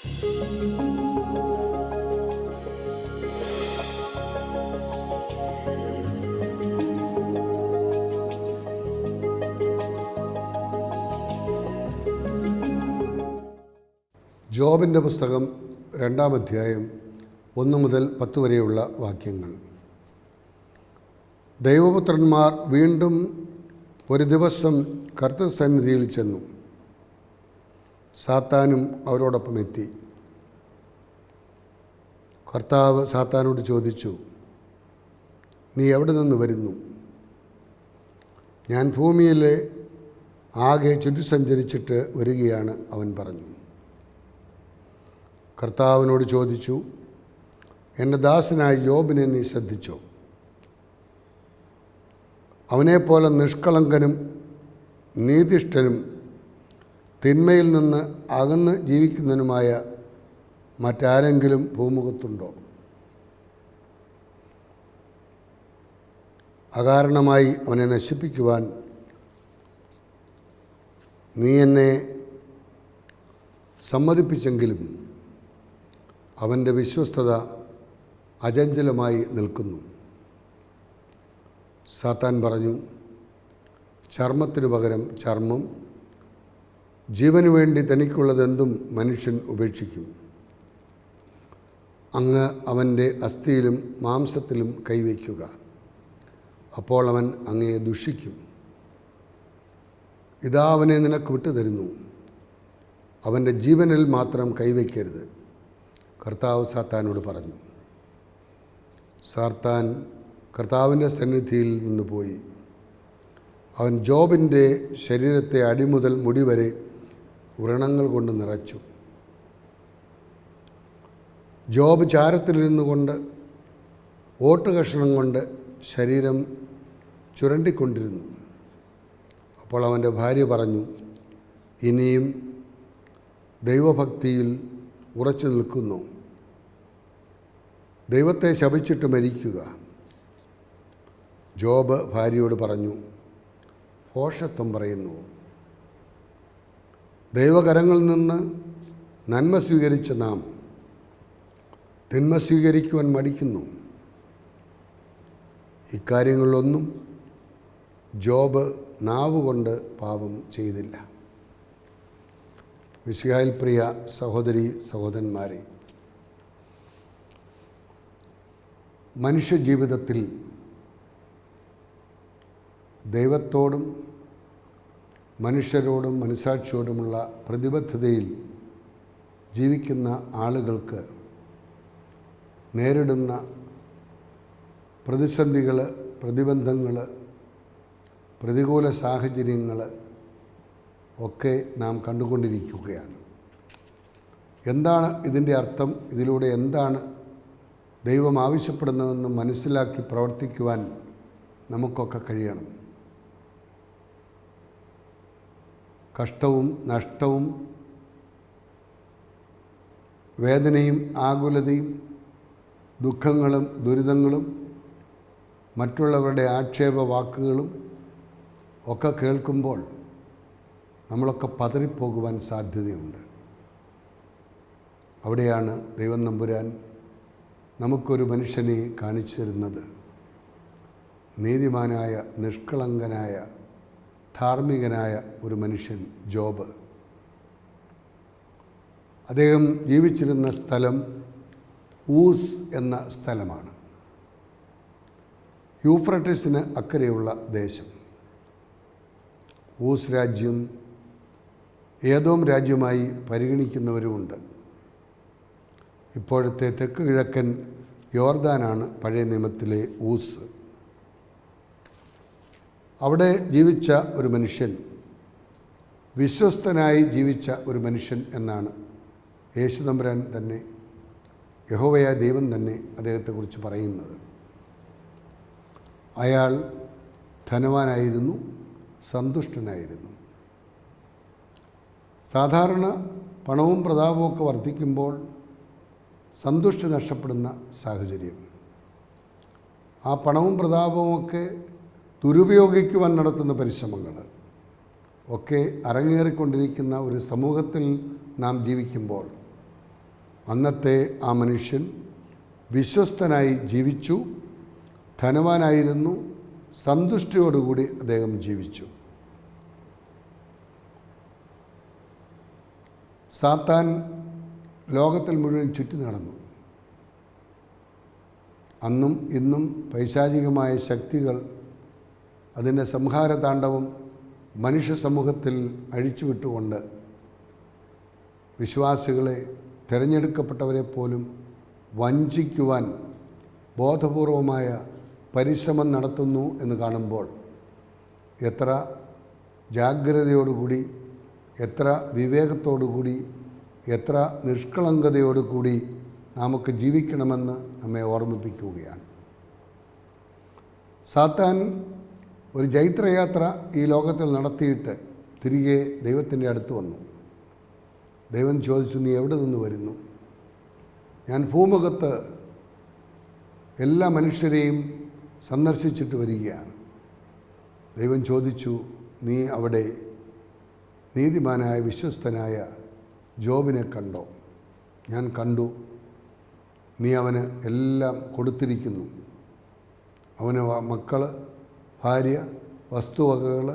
ജോബിൻ്റെ പുസ്തകം 2-ാം അധ്യായം 1 മുതൽ 10 വരെയുള്ള വാക്യങ്ങൾ. ദൈവപുത്രന്മാർ വീണ്ടും ഒരു ദിവസം കർത്തൃസന്നിധിയിൽ ചെന്നു. സാത്താനും അവരോടൊപ്പം എത്തി. കർത്താവ് സാത്താനോട് ചോദിച്ചു, നീ എവിടെ നിന്ന് വരുന്നു? ഞാൻ ഭൂമിയിലെ ആകെ ചുറ്റി സഞ്ചരിച്ചിട്ട് വരികയാണ്, അവൻ പറഞ്ഞു. കർത്താവിനോട് ചോദിച്ചു, എൻ്റെ ദാസനായ യോബിനെ നീ ശ്രദ്ധിച്ചോ? അവനെപ്പോലെ നിഷ്കളങ്കനും നീതിഷ്ഠനും തിന്മയിൽ നിന്ന് അകന്ന് ജീവിക്കുന്നതിനുമായ മറ്റാരെങ്കിലും ഭൂമുഖത്തുണ്ടോ? അകാരണമായി അവനെ നശിപ്പിക്കുവാൻ നീ എന്നെ സമ്മതിപ്പിച്ചെങ്കിലും അവൻ്റെ വിശ്വസ്തത അചഞ്ചലമായി നിൽക്കുന്നു. സാത്താൻ പറഞ്ഞു, ചർമ്മത്തിനു പകരം ചർമ്മം, ജീവന് വേണ്ടി തനിക്കുള്ളതെന്തും മനുഷ്യൻ ഉപേക്ഷിക്കും. അങ്ങ് അവൻ്റെ അസ്ഥിയിലും മാംസത്തിലും കൈവയ്ക്കുക, അപ്പോൾ അവൻ അങ്ങയെ ദുഷിക്കും. ഇതാ അവനെ നിനക്ക് വിട്ടുതരുന്നു, അവൻ്റെ ജീവനിൽ മാത്രം കൈവയ്ക്കരുത്. കർത്താവ് സാത്താനോട് പറഞ്ഞു. സാത്താൻ കർത്താവിൻ്റെ സന്നിധിയിൽ നിന്ന് പോയി. അവൻ ജോബിൻ്റെ ശരീരത്തെ അടിമുതൽ മുടി വരെ വ്രണങ്ങൾ കൊണ്ട് നിറച്ചു. ജോബ് ചാരത്തിലിരുന്നു കൊണ്ട് ഓട്ടുകഷണം കൊണ്ട് ശരീരം ചുരണ്ടിക്കൊണ്ടിരുന്നു. അപ്പോൾ അവൻ്റെ ഭാര്യ പറഞ്ഞു, ഇനിയും ദൈവഭക്തിയിൽ ഉറച്ചു നിൽക്കുന്നു, ദൈവത്തെ ശപിച്ചിട്ട് മരിക്കുക. ജോബ് ഭാര്യയോട് പറഞ്ഞു, ഭോഷത്വം പറയുന്നു. ദൈവകരങ്ങളിൽ നിന്ന് നന്മ സ്വീകരിച്ച നാം തിന്മ സ്വീകരിക്കുവാൻ മടിക്കുന്നു. ഇക്കാര്യങ്ങളിലൊന്നും ജോബ് നാവുകൊണ്ട് പാപം ചെയ്തില്ല. മിശിഹായിൽ പ്രിയ സഹോദരി സഹോദരന്മാരെ, മനുഷ്യജീവിതത്തിൽ ദൈവത്തോടും മനുഷ്യരോടും മനസാക്ഷിയോടുമുള്ള പ്രതിബദ്ധതയിൽ ജീവിക്കുന്ന ആളുകൾക്ക് നേരിടുന്ന പ്രതിസന്ധികൾ, പ്രതിബന്ധങ്ങൾ, പ്രതികൂല സാഹചര്യങ്ങൾ ഒക്കെ നാം കണ്ടുകൊണ്ടിരിക്കുകയാണ്. എന്താണ് ഇതിൻ്റെ അർത്ഥം? ഇതിലൂടെ എന്താണ് ദൈവം ആവശ്യപ്പെടുന്നതെന്ന് മനസ്സിലാക്കി പ്രവർത്തിക്കുവാൻ നമുക്കൊക്കെ കഴിയണം. കഷ്ടവും നഷ്ടവും വേദനയും ആകുലതയും ദുഃഖങ്ങളും ദുരിതങ്ങളും മറ്റുള്ളവരുടെ ആക്ഷേപ വാക്കുകളും ഒക്കെ കേൾക്കുമ്പോൾ നമ്മളൊക്കെ പതറിപ്പോകുവാൻ സാധ്യതയുണ്ട്. അവിടെയാണ് ദൈവം നമ്പുരാൻ നമുക്കൊരു മനുഷ്യനെ കാണിച്ചു തരുന്നത്. നീതിമാനായ, നിഷ്കളങ്കനായ, ധാർമ്മികനായ ഒരു മനുഷ്യൻ ജോബ്. അദ്ദേഹം ജീവിച്ചിരുന്ന സ്ഥലം ഊസ് എന്ന സ്ഥലമാണ്. യൂഫ്രട്ടീസിന് അക്കരെയുള്ള ദേശം. ഊസ് രാജ്യം ഏദോം രാജ്യമായി പരിഗണിക്കുന്നവരുമുണ്ട്. ഇപ്പോഴത്തെ തെക്ക് കിഴക്കൻ യോർദാനാണ് പഴയ നിയമത്തിലെ ഊസ്. അവിടെ ജീവിച്ച ഒരു മനുഷ്യൻ, വിശ്വസ്തനായി ജീവിച്ച ഒരു മനുഷ്യൻ എന്നാണ് യേശു തമ്പുരാൻ തന്നെ, യഹോവയായ ദൈവം തന്നെ അദ്ദേഹത്തെക്കുറിച്ച് പറയുന്നത്. അയാൾ ധനവാനായിരുന്നു, സന്തുഷ്ടനായിരുന്നു. സാധാരണ പണവും പ്രതാപവും ഒക്കെ വർദ്ധിക്കുമ്പോൾ സന്തുഷ്ടി നഷ്ടപ്പെടുന്ന സാഹചര്യം. ആ പണവും പ്രതാപവും ഒക്കെ ദുരുപയോഗിക്കുവാൻ നടത്തുന്ന പരിശ്രമങ്ങൾ ഒക്കെ അരങ്ങേറിക്കൊണ്ടിരിക്കുന്ന ഒരു സമൂഹത്തിൽ നാം ജീവിക്കുമ്പോൾ അന്നത്തെ ആ മനുഷ്യൻ വിശ്വസ്തനായി ജീവിച്ചു, ധനവാനായിരുന്നു, സന്തുഷ്ടിയോടുകൂടി അദ്ദേഹം ജീവിച്ചു. സാത്താൻ ലോകത്തിൽ മുഴുവൻ ചുറ്റി നടന്നു. അന്നും ഇന്നും പൈശാചികമായ ശക്തികൾ അതിൻ്റെ സംഹാരതാണ്ഡവം മനുഷ്യ സമൂഹത്തിൽ അഴിച്ചുവിട്ടുകൊണ്ട് വിശ്വാസികളെ, തിരഞ്ഞെടുക്കപ്പെട്ടവരെ പോലും വഞ്ചിക്കുവാൻ ബോധപൂർവമായ പരിശ്രമം നടത്തുന്നു എന്ന് കാണുമ്പോൾ എത്ര ജാഗ്രതയോടുകൂടി, എത്ര വിവേകത്തോടുകൂടി, എത്ര നിഷ്കളങ്കതയോടുകൂടി നമുക്ക് ജീവിക്കണമെന്ന് നമ്മെ ഓർമ്മിപ്പിക്കുകയാണ്. സാത്താൻ ഒരു ജൈത്രയാത്ര ഈ ലോകത്തിൽ നടത്തിയിട്ട് തിരികെ ദൈവത്തിൻ്റെ അടുത്ത് വന്നു. ദൈവം ചോദിച്ചു, നീ എവിടെ നിന്ന് വരുന്നു? ഞാൻ ഭൂമുഖത്ത് എല്ലാ മനുഷ്യരെയും സന്ദർശിച്ചിട്ട് വരികയാണ്. ദൈവം ചോദിച്ചു, നീ അവിടെ നീതിമാനായ വിശ്വസ്തനായ ജോബിനെ കണ്ടോ? ഞാൻ കണ്ടു. നീ അവന് എല്ലാം കൊടുത്തിരിക്കുന്നു. അവന് മക്കൾ, ഭാര്യ, വസ്തുവകകൾ,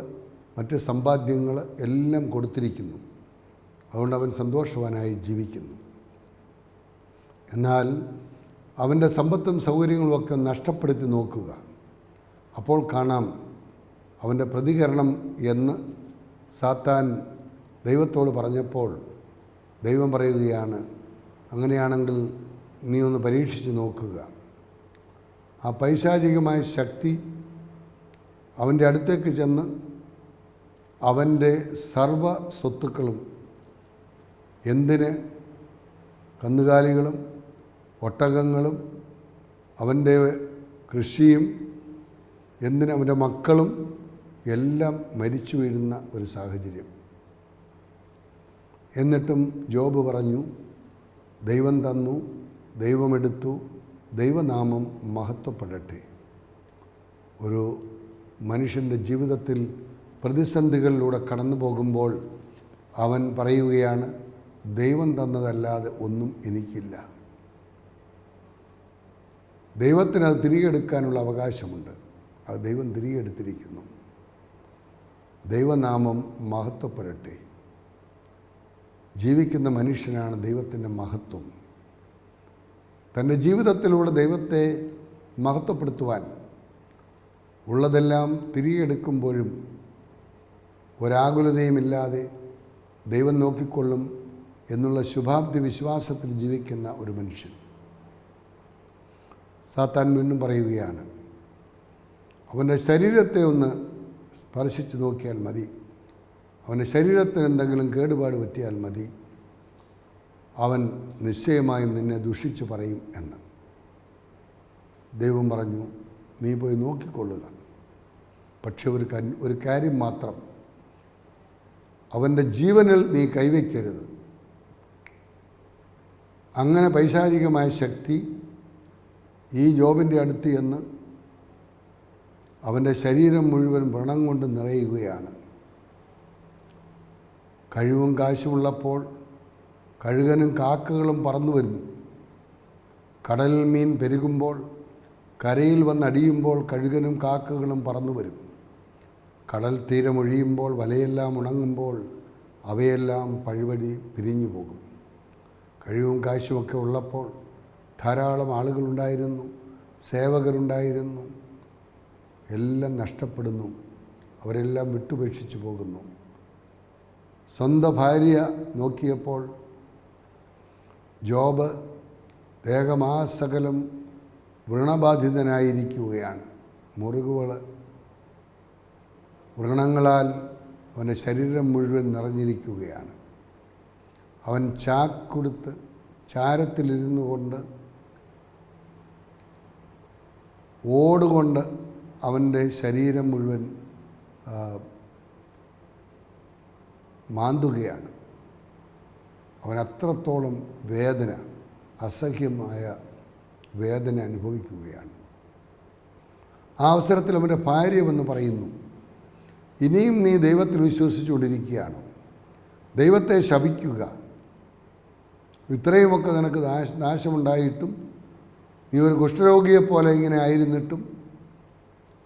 മറ്റ് സമ്പാദ്യങ്ങൾ എല്ലാം കൊടുത്തിരിക്കുന്നു. അതുകൊണ്ട് അവൻ സന്തോഷവാനായി ജീവിക്കുന്നു. എന്നാൽ അവൻ്റെ സമ്പത്തും സൗകര്യങ്ങളുമൊക്കെ നഷ്ടപ്പെടുത്തി നോക്കുക. അപ്പോൾ കാണാം അവൻ്റെ പ്രതികരണം എന്ന് സാത്താൻ ദൈവത്തോട് പറഞ്ഞപ്പോൾ ദൈവം പറയുകയാണ്, അങ്ങനെയാണെങ്കിൽ നീ ഒന്ന് പരീക്ഷിച്ച് നോക്കുക. ആ പൈശാചികമായ ശക്തി അവൻ്റെ അടുത്തേക്ക് ചെന്ന് അവൻ്റെ സർവ സ്വത്തുക്കളും, എന്തിന് കന്നുകാലികളും ഒട്ടകങ്ങളും അവൻ്റെ കൃഷിയും, എന്തിന് അവൻ്റെ മക്കളും എല്ലാം മരിച്ചു വീഴുന്ന ഒരു സാഹചര്യം. എന്നിട്ടും ജോബ് പറഞ്ഞു, ദൈവം തന്നു, ദൈവമെടുത്തു, ദൈവനാമം മഹത്വപ്പെടട്ടെ. ഒരു മനുഷ്യൻ്റെ ജീവിതത്തിൽ പ്രതിസന്ധികളിലൂടെ കടന്നു പോകുമ്പോൾ അവൻ പറയുകയാണ്, ദൈവം തന്നതല്ലാതെ ഒന്നും എനിക്കില്ല. ദൈവത്തിന് അത് തിരികെ എടുക്കാനുള്ള അവകാശമുണ്ട്. അത് ദൈവം തിരികെ എടുത്തിരിക്കുന്നു. ദൈവനാമം മഹത്വപ്പെടട്ടെ. ജീവിക്കുന്ന മനുഷ്യനാണ് ദൈവത്തിൻ്റെ മഹത്വം. തൻ്റെ ജീവിതത്തിലൂടെ ദൈവത്തെ മഹത്വപ്പെടുത്തുവാൻ ഉള്ളതെല്ലാം തിരികെ എടുക്കുമ്പോഴും ഒരാകുലതയുമില്ലാതെ ദൈവം നോക്കിക്കൊള്ളും എന്നുള്ള ശുഭാപ്തി വിശ്വാസത്തിൽ ജീവിക്കുന്ന ഒരു മനുഷ്യൻ. സാത്താൻ വീണ്ടും പറയുകയാണ്, അവൻ്റെ ശരീരത്തെ ഒന്ന് സ്പർശിച്ച് നോക്കിയാൽ മതി, അവൻ്റെ ശരീരത്തിന് എന്തെങ്കിലും കേടുപാട് പറ്റിയാൽ മതി, അവൻ നിശ്ചയമായും നിന്നെ ദുഷിച്ചു പറയും എന്ന്. ദൈവം പറഞ്ഞു, നീ പോയി നോക്കിക്കൊള്ളുക. പക്ഷെ ഒരു കാര്യം മാത്രം, അവൻ്റെ ജീവനിൽ നീ കൈവയ്ക്കരുത്. അങ്ങനെ പൈശാചികമായ ശക്തി ഈ ജോബിൻ്റെ അടുത്ത് എന്ന് അവൻ്റെ ശരീരം മുഴുവൻ വ്രണം കൊണ്ട് നിറയുകയാണ്. കഴിവും കാശുമുള്ളപ്പോൾ കഴുകനും കാക്കകളും പറന്നു വരുന്നു. കടലിൽ മീൻ പെരുകുമ്പോൾ, കരയിൽ വന്നടിയുമ്പോൾ കഴുകനും കാക്കകളും പറന്നു വരും. കടൽ തീരമൊഴിയുമ്പോൾ, വലയെല്ലാം ഉണങ്ങുമ്പോൾ അവയെല്ലാം പഴുവടി പിരിഞ്ഞു പോകും. കഴിവും കാശുമൊക്കെ ഉള്ളപ്പോൾ ധാരാളം ആളുകളുണ്ടായിരുന്നു, സേവകരുണ്ടായിരുന്നു. എല്ലാം നഷ്ടപ്പെടുന്നു. അവരെല്ലാം വിട്ടുപേക്ഷിച്ചു പോകുന്നു. സ്വന്തം ഭാര്യ നോക്കിയപ്പോൾ ജോബ് ദേഹമാസകലം വ്രണബാധിതനായിരിക്കുകയാണ്. മുറിവുകൾ, വ്രണങ്ങളാൽ അവൻ്റെ ശരീരം മുഴുവൻ നിറഞ്ഞിരിക്കുകയാണ്. അവൻ ചാക്കൊടുത്ത് ചാരത്തിലിരുന്നു കൊണ്ട് ഓടുകൊണ്ട് അവൻ്റെ ശരീരം മുഴുവൻ മാന്തുകയാണ്. അവൻ അത്രത്തോളം വേദന, അസഹ്യമായ വേദന അനുഭവിക്കുകയാണ്. ആ അവസരത്തിൽ അവൻ്റെ ഭാര്യ വന്ന് പറയുന്നു, ഇനിയും നീ ദൈവത്തിൽ വിശ്വസിച്ചുകൊണ്ടിരിക്കുകയാണോ? ദൈവത്തെ ശപിക്കുക. ഇത്രയുമൊക്കെ നിനക്ക് നാശമുണ്ടായിട്ടും നീ ഒരു കുഷ്ഠരോഗിയെപ്പോലെ ഇങ്ങനെ ആയിരുന്നിട്ടും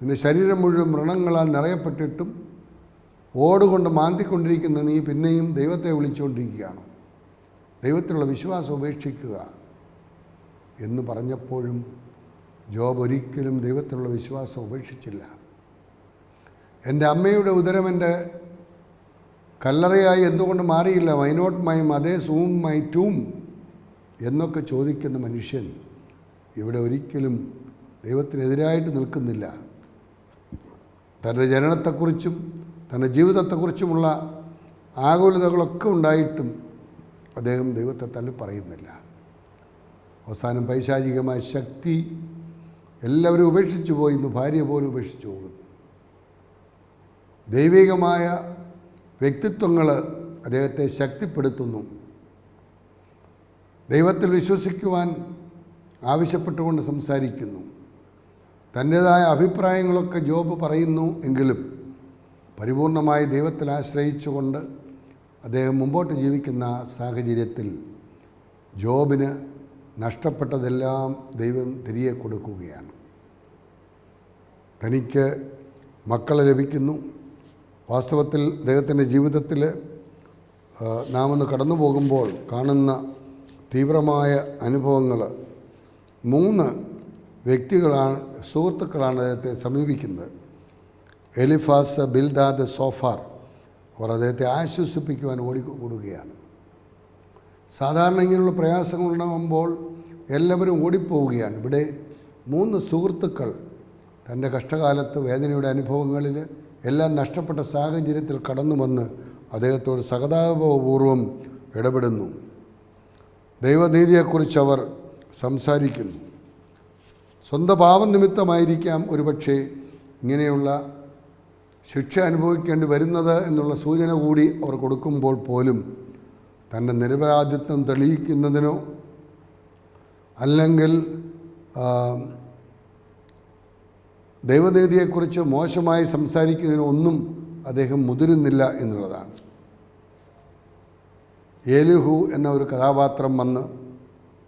നിൻ്റെ ശരീരം മുഴുവൻ വ്രണങ്ങളാൽ നിറയപ്പെട്ടിട്ടും ഓടുകൊണ്ട് മാന്തിക്കൊണ്ടിരിക്കുന്ന നീ പിന്നെയും ദൈവത്തെ വിളിച്ചുകൊണ്ടിരിക്കുകയാണ്. ദൈവത്തിലുള്ള വിശ്വാസം ഉപേക്ഷിക്കുക എന്ന് പറഞ്ഞപ്പോഴും ജോബ് ഒരിക്കലും ദൈവത്തിലുള്ള വിശ്വാസം ഉപേക്ഷിച്ചില്ല. എൻ്റെ അമ്മയുടെ ഉദരം എൻ്റെ കല്ലറയായി എന്തുകൊണ്ട് മാറിയില്ല? Why not my mother's womb my tomb എന്നൊക്കെ ചോദിക്കുന്ന മനുഷ്യൻ ഇവിടെ ഒരിക്കലും ദൈവത്തിനെതിരായിട്ട് നിൽക്കുന്നില്ല. തൻ്റെ ജനനത്തെക്കുറിച്ചും തൻ്റെ ജീവിതത്തെക്കുറിച്ചുമുള്ള ആകുലതകളൊക്കെ ഉണ്ടായിട്ടും അദ്ദേഹം ദൈവത്തെ തള്ളി പറയുന്നില്ല. അവസാനം പൈശാചികമായ ശക്തി എല്ലാവരും ഉപേക്ഷിച്ചു പോയി. ഇന്ന് ഭാര്യ പോലും ഉപേക്ഷിച്ചു പോകുന്നു. ദൈവികമായ വ്യക്തിത്വങ്ങൾ അദ്ദേഹത്തെ ശക്തിപ്പെടുത്തുന്നു. ദൈവത്തിൽ വിശ്വസിക്കുവാൻ ആവശ്യപ്പെട്ടുകൊണ്ട് സംസാരിക്കുന്നു. തൻ്റേതായ അഭിപ്രായങ്ങളൊക്കെ ജോബ് പറയുന്നു എങ്കിലും പരിപൂർണമായി ദൈവത്തിൽ ആശ്രയിച്ചുകൊണ്ട് അദ്ദേഹം മുമ്പോട്ട് ജീവിക്കുന്ന സാഹചര്യത്തിൽ ജോബിന് നഷ്ടപ്പെട്ടതെല്ലാം ദൈവം തിരികെ കൊടുക്കുകയാണ്. തനിക്ക് മക്കളെ ലഭിക്കുന്നു. വാസ്തവത്തിൽ അദ്ദേഹത്തിൻ്റെ ജീവിതത്തിൽ നാം ഒന്ന് കടന്നു പോകുമ്പോൾ കാണുന്ന തീവ്രമായ അനുഭവങ്ങൾ 3 വ്യക്തികളാണ്, സുഹൃത്തുക്കളാണ് അദ്ദേഹത്തെ സമീപിക്കുന്നത്. എലിഫാസ്, ബിൽദാദ്, സോഫാർ. അവർ അദ്ദേഹത്തെ ആശ്വസിപ്പിക്കുവാൻ ഓടിക്കൂടുകയാണ്. സാധാരണ ഇങ്ങനെയുള്ള പ്രയാസങ്ങളുണ്ടാകുമ്പോൾ എല്ലാവരും ഓടിപ്പോവുകയാണ്. ഇവിടെ 3 സുഹൃത്തുക്കൾ തൻ്റെ കഷ്ടകാലത്ത് വേദനയുടെ അനുഭവങ്ങളിൽ എല്ലാം നഷ്ടപ്പെട്ട സാഹചര്യത്തിൽ കടന്നു വന്ന് അദ്ദേഹത്തോട് സഹതാപപൂർവം ഇടപെടുന്നു. ദൈവനീതിയെക്കുറിച്ച് അവർ സംസാരിക്കുന്നു. സ്വന്തം പാപം നിമിത്തമായിരിക്കാം ഒരുപക്ഷെ ഇങ്ങനെയുള്ള ശിക്ഷ അനുഭവിക്കേണ്ടി വരുന്നത് എന്നുള്ള സൂചന കൂടി അവർ കൊടുക്കുമ്പോൾ പോലും തൻ്റെ നിരപരാധിത്വം തെളിയിക്കുന്നതിനോ അല്ലെങ്കിൽ ദൈവനീതിയെക്കുറിച്ച് മോശമായി സംസാരിക്കുന്നതിനോ ഒന്നും അദ്ദേഹം മുതിരുന്നില്ല എന്നുള്ളതാണ്. ഏലിഹു എന്ന ഒരു കഥാപാത്രം വന്ന്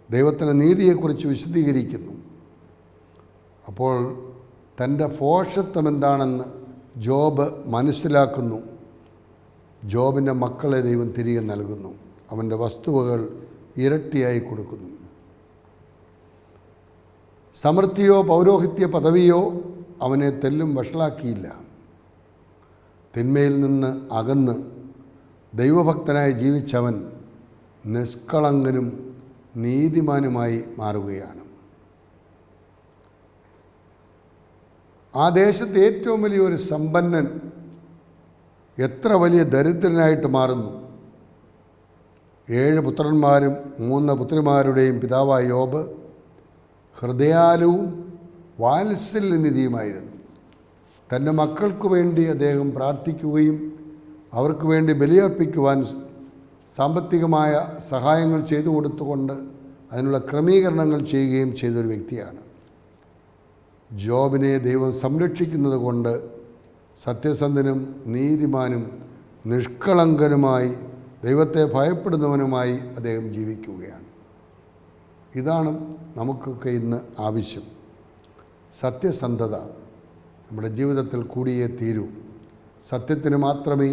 ദൈവത്തിൻ്റെ നീതിയെക്കുറിച്ച് വിശദീകരിക്കുന്നു. അപ്പോൾ തൻ്റെ ഭോഷത്വം എന്താണെന്ന് ജോബ് മനസ്സിലാക്കുന്നു. ജോബിൻ്റെ മക്കളെ ദൈവം തിരികെ നൽകുന്നു. അവൻ്റെ വസ്തുവകൾ ഇരട്ടിയായി കൊടുക്കുന്നു. സമൃദ്ധിയോ പൗരോഹിത്യ പദവിയോ അവനെ തെല്ലും വഷളാക്കിയില്ല. തിന്മയിൽ നിന്ന് അകന്ന് ദൈവഭക്തനായി ജീവിച്ചവൻ നിഷ്കളങ്കനും നീതിമാനുമായി മാറുകയാണ്. ആ ദേശത്തെ ഏറ്റവും വലിയൊരു സമ്പന്നൻ എത്ര വലിയ ദരിദ്രനായിട്ട് മാറുന്നു. 7 പുത്രന്മാരും 3 പുത്രിമാരുടെയും പിതാവായ യോബ് ഹൃദയാലുവും വാത്സല്യനിധിയുമായിരുന്നു. തൻ്റെ മക്കൾക്ക് വേണ്ടി അദ്ദേഹം പ്രാർത്ഥിക്കുകയും അവർക്ക് വേണ്ടി ബലിയർപ്പിക്കുവാൻ സാമ്പത്തികമായ സഹായങ്ങൾ ചെയ്തു കൊടുത്തുകൊണ്ട് അതിനുള്ള ക്രമീകരണങ്ങൾ ചെയ്യുകയും ചെയ്തൊരു വ്യക്തിയാണ്. ജോബിനെ ദൈവം സംരക്ഷിക്കുന്നത് കൊണ്ട് സത്യസന്ധനും നീതിമാനും നിഷ്കളങ്കനുമായി ദൈവത്തെ ഭയപ്പെടുന്നവനുമായി അദ്ദേഹം ജീവിക്കുകയാണ്. ഇതാണ് നമുക്കൊക്കെ ഇന്ന് ആവശ്യം. സത്യസന്ധത നമ്മുടെ ജീവിതത്തിൽ കൂടിയേ തീരൂ. സത്യത്തിന് മാത്രമേ,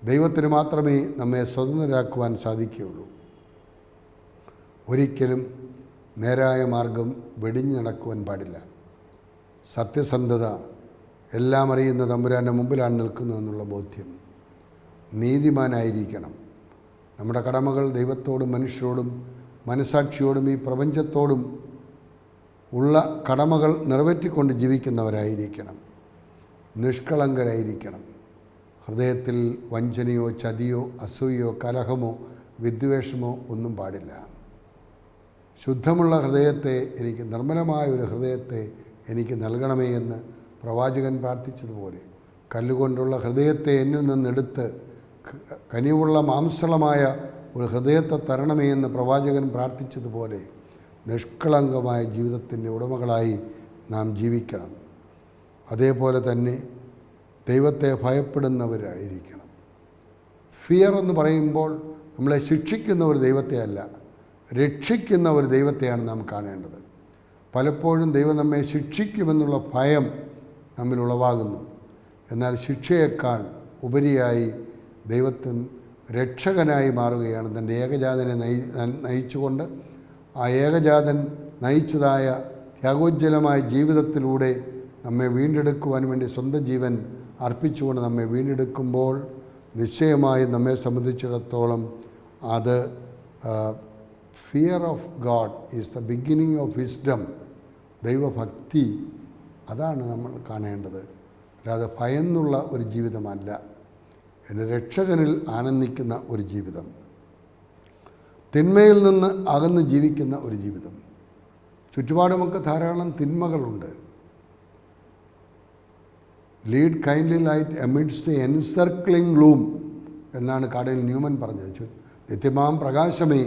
ദൈവത്തിന് മാത്രമേ നമ്മെ സ്വതന്ത്രരാക്കുവാൻ സാധിക്കുകയുള്ളൂ. ഒരിക്കലും നേരായ മാർഗം വെടിഞ്ഞു നടക്കുവാൻ പാടില്ല. സത്യസന്ധത എല്ലാം അറിയുന്ന തമ്പുരാൻ്റെ മുമ്പിലാണ് നിൽക്കുന്നതെന്നുള്ള ബോധ്യം. നീതിമാനായിരിക്കണം. നമ്മുടെ കടമകൾ ദൈവത്തോടും മനുഷ്യരോടും മനസാക്ഷിയോടും ഈ പ്രപഞ്ചത്തോടും ഉള്ള കടമകൾ നിറവേറ്റിക്കൊണ്ട് ജീവിക്കുന്നവരായിരിക്കണം. നിഷ്കളങ്കരായിരിക്കണം. ഹൃദയത്തിൽ വഞ്ചനയോ ചതിയോ അസൂയയോ കലഹമോ വിദ്വേഷമോ ഒന്നും പാടില്ല. ശുദ്ധമുള്ള ഹൃദയത്തെ എനിക്ക്, നിർമ്മലമായ ഒരു ഹൃദയത്തെ എനിക്ക് നൽകണമേ എന്ന് പ്രവാചകൻ പ്രാർത്ഥിച്ചതുപോലെ കല്ലുകൊണ്ടുള്ള ഹൃദയത്തെ എന്നിൽ നിന്നെടുത്ത് കനിവുള്ള മാംസളമായ ഒരു ഹൃദയത്തെ തരണമേ എന്ന് പ്രവാചകൻ പ്രാർത്ഥിച്ചതുപോലെ നിഷ്കളങ്കമായ ജീവിതത്തിൻ്റെ ഉടമകളായി നാം ജീവിക്കണം. അതേപോലെ തന്നെ ദൈവത്തെ ഭയപ്പെടുന്നവരായിരിക്കണം. ഫിയർ എന്ന് പറയുമ്പോൾ നമ്മളെ ശിക്ഷിക്കുന്ന ഒരു ദൈവത്തെ അല്ല, രക്ഷിക്കുന്ന ഒരു ദൈവത്തെയാണ് നാം കാണേണ്ടത്. പലപ്പോഴും ദൈവം നമ്മെ ശിക്ഷിക്കുമെന്നുള്ള ഭയം നമ്മിൽ ഉളവാകുന്നു. എന്നാൽ ശിക്ഷയേക്കാൾ ഉപരിയായി ദൈവത്തിന് രക്ഷകനായി മാറുകയാണ്. തൻ്റെ ഏകജാതനെ നയിച്ചുകൊണ്ട് ആ ഏകജാതൻ നയിച്ചതായ ത്യാഗോജ്വലമായ ജീവിതത്തിലൂടെ നമ്മെ വീണ്ടെടുക്കുവാൻ വേണ്ടി സ്വന്തം ജീവൻ അർപ്പിച്ചുകൊണ്ട് നമ്മെ വീണ്ടെടുക്കുമ്പോൾ നിശ്ചയമായും നമ്മെ സംബന്ധിച്ചിടത്തോളം അത് fear of God is the beginning of wisdom. ദൈവഭക്തി അതാണ് നമ്മൾ കാണേണ്ടത്. അല്ലാതെ ഭയന്നുള്ള ഒരു ജീവിതമല്ല, എൻ്റെ രക്ഷകനിൽ ആനന്ദിക്കുന്ന ഒരു ജീവിതം, തിന്മയിൽ നിന്ന് അകന്ന് ജീവിക്കുന്ന ഒരു ജീവിതം. ചുറ്റുപാടുമൊക്കെ ധാരാളം തിന്മകളുണ്ട്. Lead kindly light amidst the encircling gloom എന്നാണ് കാർഡിനൽ ന്യൂമൻ പറഞ്ഞത്. നിത്യമാം പ്രകാശമേ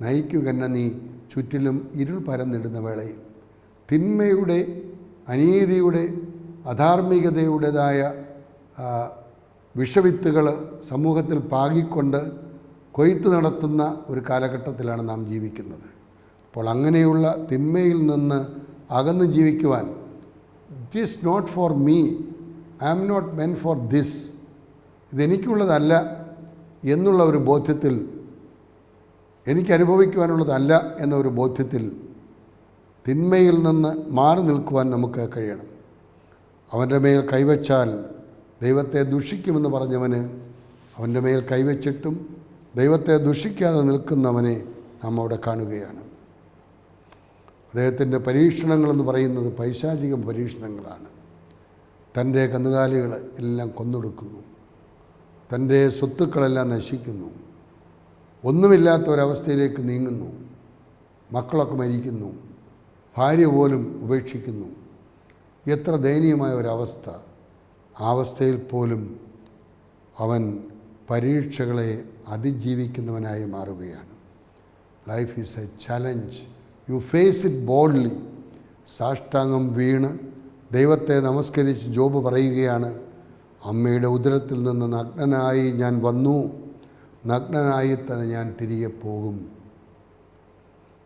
നയിക്കുകെന്നെ നീ ചുറ്റിലും ഇരുൾ പരന്നിടുന്ന വേളയിൽ. തിന്മയുടെ, അനീതിയുടെ, അധാർമികതയുടേതായ വിഷവിത്തുകൾ സമൂഹത്തിൽ പാകിക്കൊണ്ട് കൊയ്ത്ത് നടത്തുന്ന ഒരു കാലഘട്ടത്തിലാണ് നാം ജീവിക്കുന്നത്. അപ്പോൾ അങ്ങനെയുള്ള തിന്മയിൽ നിന്ന് അകന്ന് ജീവിക്കുവാൻ, it is not for me, I am not meant for this, ഇതെനിക്കുള്ളതല്ല എന്നുള്ള ഒരു ബോധ്യത്തിൽ, എനിക്ക് അനുഭവിക്കുവാനുള്ളതല്ല എന്നൊരു ബോധ്യത്തിൽ തിന്മയിൽ നിന്ന് മാറി നിൽക്കുവാൻ നമുക്ക് കഴിയണം. അവൻ്റെ മേൽ കൈവച്ചാൽ ദൈവത്തെ ദുഷിക്കുമെന്ന് പറഞ്ഞവന് അവൻ്റെ മേൽ കൈവച്ചിട്ടും ദൈവത്തെ ദുഷിക്കാതെ നിൽക്കുന്നവനെ നാം അവിടെ കാണുകയാണ്. അദ്ദേഹത്തിൻ്റെ പരീക്ഷണങ്ങളെന്ന് പറയുന്നത് പൈശാചിക പരീക്ഷണങ്ങളാണ്. തൻ്റെ കന്നുകാലികൾ എല്ലാം കൊന്നൊടുക്കുന്നു, തൻ്റെ സ്വത്തുക്കളെല്ലാം നശിക്കുന്നു, ഒന്നുമില്ലാത്ത ഒരവസ്ഥയിലേക്ക് നീങ്ങുന്നു, മക്കളൊക്കെ മരിക്കുന്നു, ഭാര്യ പോലും ഉപേക്ഷിക്കുന്നു. എത്ര ദയനീയമായ ഒരവസ്ഥ! ആ അവസ്ഥയിൽ പോലും അവൻ പരീക്ഷകളെ അതിജീവിക്കുന്നവനായി മാറുകയാണ്. Life is a challenge, you face it boldly. സാഷ്ടാംഗം വീണ് ദൈവത്തെ നമസ്കരിച്ച് ജോബ് പറയുകയാണ്, അമ്മയുടെ ഉദരത്തിൽ നിന്ന് നഗ്നനായി ഞാൻ വന്നു, നഗ്നനായി തന്നെ ഞാൻ തിരികെ പോകും.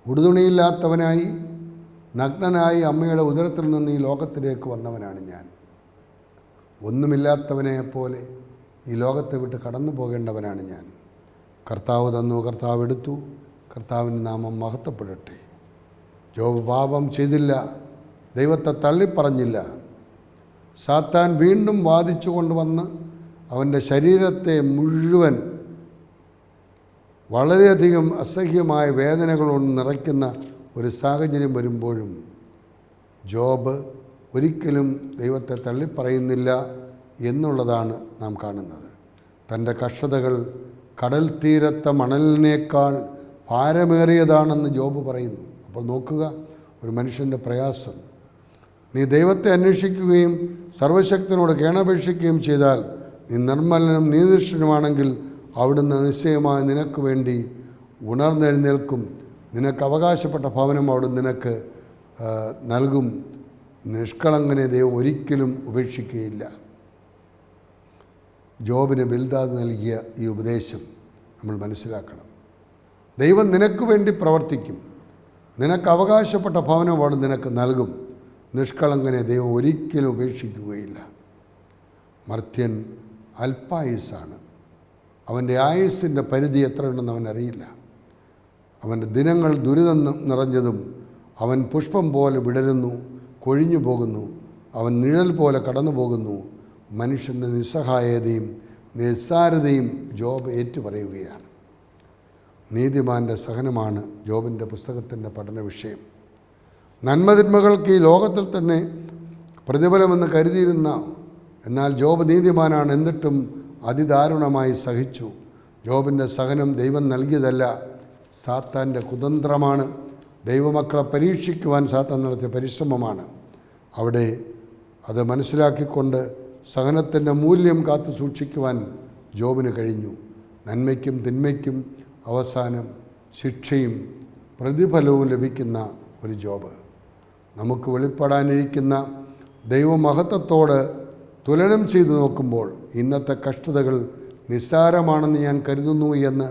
ഉടുതുണിയില്ലാത്തവനായി നഗ്നനായി അമ്മയുടെ ഉദരത്തിൽ നിന്ന് ഈ ലോകത്തിലേക്ക് വന്നവനാണ് ഞാൻ. ഒന്നുമില്ലാത്തവനെപ്പോലെ ഈ ലോകത്തെ വിട്ട് കടന്നു പോകേണ്ടവനാണ് ഞാൻ. കർത്താവ് തന്നു, കർത്താവ് എടുത്തു, കർത്താവിൻ്റെ നാമം മഹത്വപ്പെടട്ടെ. ജോബ് പാപം ചെയ്തില്ല, ദൈവത്തെ തള്ളിപ്പറഞ്ഞില്ല. സാത്താൻ വീണ്ടും വാദിച്ചു കൊണ്ടുവന്ന് അവൻ്റെ ശരീരത്തെ മുഴുവൻ വളരെയധികം അസഹ്യമായ വേദനകൾ കൊണ്ട് നിറയ്ക്കുന്ന ഒരു സാഹചര്യം വരുമ്പോഴും ജോബ് ഒരിക്കലും ദൈവത്തെ തള്ളിപ്പറയുന്നില്ല എന്നുള്ളതാണ് നാം കാണുന്നത്. തൻ്റെ കഷ്ടതകൾ കടൽ തീരത്തെ മണലിനേക്കാൾ ഭാരമേറിയതാണെന്ന് ജോബ് പറയുന്നു. അപ്പോൾ നോക്കുക ഒരു മനുഷ്യൻ്റെ പ്രയാസം. നീ ദൈവത്തെ അന്വേഷിക്കുകയും സർവശക്തനോട് കേണപേക്ഷിക്കുകയും ചെയ്താൽ നീ നിർമ്മലനും നീതിഷ്ഠനുമാണെങ്കിൽ അവിടുന്ന് നിശ്ചയമായി നിനക്ക് വേണ്ടി ഉണർന്നെഴുന്നേൽക്കും. നിനക്ക് അവകാശപ്പെട്ട ഭവനം അവിടുന്ന് നിനക്ക് നൽകും. നിഷ്കളങ്കനെ ദൈവം ഒരിക്കലും ഉപേക്ഷിക്കുകയില്ല. ജോബിന് ബിൽദാദ് നൽകിയ ഈ ഉപദേശം നമ്മൾ മനസ്സിലാക്കണം. ദൈവം നിനക്ക് വേണ്ടി പ്രവർത്തിക്കും. നിനക്ക് അവകാശപ്പെട്ട ഭവനം അവിടുന്ന് നിനക്ക് നൽകും. നിഷ്കളങ്കനെ ദൈവം ഒരിക്കലും ഉപേക്ഷിക്കുകയില്ല. മർത്യൻ അല്പായുസ്സാണ്. അവൻ്റെ ആയുസ്സിൻ്റെ പരിധി എത്രയുണ്ടെന്ന് അവനറിയില്ല. അവൻ്റെ ദിനങ്ങൾ ദുരിതം നിറഞ്ഞതും അവൻ പുഷ്പം പോലെ വിടരുന്നു, കൊഴിഞ്ഞു പോകുന്നു. അവൻ നിഴൽ പോലെ കടന്നു പോകുന്നു. മനുഷ്യൻ്റെ നിസ്സഹായതയും നിസ്സാരതയും ജോബ് ഏറ്റുപറയുകയാണ്. നീതിമാൻ്റെ സഹനമാണ് ജോബിൻ്റെ പുസ്തകത്തിൻ്റെ പഠന വിഷയം. നന്മതിന്മകൾക്ക് ഈ ലോകത്തിൽ തന്നെ പ്രതിഫലമെന്ന് കരുതിയിരുന്ന, എന്നാൽ ജോബ് നീതിമാനാണ്, എന്നിട്ടും അതിദാരുണമായി സഹിച്ചു. ജോബിൻ്റെ സഹനം ദൈവം നൽകിയതല്ല, സാത്താൻ്റെ കുതന്ത്രമാണ്. ദൈവമക്കളെ പരീക്ഷിക്കുവാൻ സാത്താൻ നടത്തിയ പരിശ്രമമാണ്. അവിടെ അത് മനസ്സിലാക്കിക്കൊണ്ട് സഹനത്തിൻ്റെ മൂല്യം കാത്തു സൂക്ഷിക്കുവാൻ ജോബിന് കഴിഞ്ഞു. നന്മയ്ക്കും തിന്മയ്ക്കും അവസാനം ശിക്ഷയും പ്രതിഫലവും ലഭിക്കുന്ന ഒരു ജോബ്. നമുക്ക് വെളിപ്പെടാനിരിക്കുന്ന ദൈവമഹത്വത്തോട് തുലനം ചെയ്തു നോക്കുമ്പോൾ ഇന്നത്തെ കഷ്ടതകൾ നിസ്സാരമാണെന്ന് ഞാൻ കരുതുന്നു എന്ന്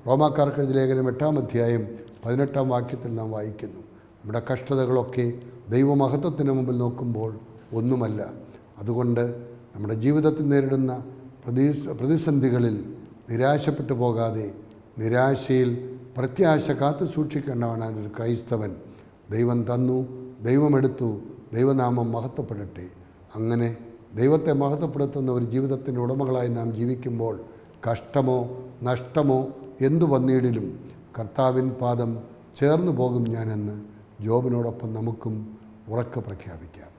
റോമാക്കാർക്കെഴുതിയ ലേഖനം 8-ാം അധ്യായം 18-ാം വാക്യത്തിൽ നാം വായിക്കുന്നു. നമ്മുടെ കഷ്ടതകളൊക്കെ ദൈവമഹത്വത്തിന് മുമ്പിൽ നോക്കുമ്പോൾ ഒന്നുമല്ല. അതുകൊണ്ട് നമ്മുടെ ജീവിതത്തിൽ നേരിടുന്ന പ്രതിസന്ധികളിൽ നിരാശപ്പെട്ടു പോകാതെ നിരാശയിൽ പ്രത്യാശ കാത്തു സൂക്ഷിക്കേണ്ടവനാണ് ഒരു ക്രൈസ്തവൻ. ദൈവം തന്നു, ദൈവമെടുത്തു, ദൈവനാമം മഹത്വപ്പെടട്ടെ. അങ്ങനെ ദൈവത്തെ മഹത്വപ്പെടുത്തുന്ന ഒരു ജീവിതത്തിൻ്റെ ഉടമകളായി നാം ജീവിക്കുമ്പോൾ കഷ്ടമോ നഷ്ടമോ എന്തു വന്നിടിലും കർത്താവിൻ പാദം ചേർന്നു പോകും ഞാനെന്ന് ജോബിനോടൊപ്പം നമുക്കും ഉറക്കെ പ്രഖ്യാപിക്കാം.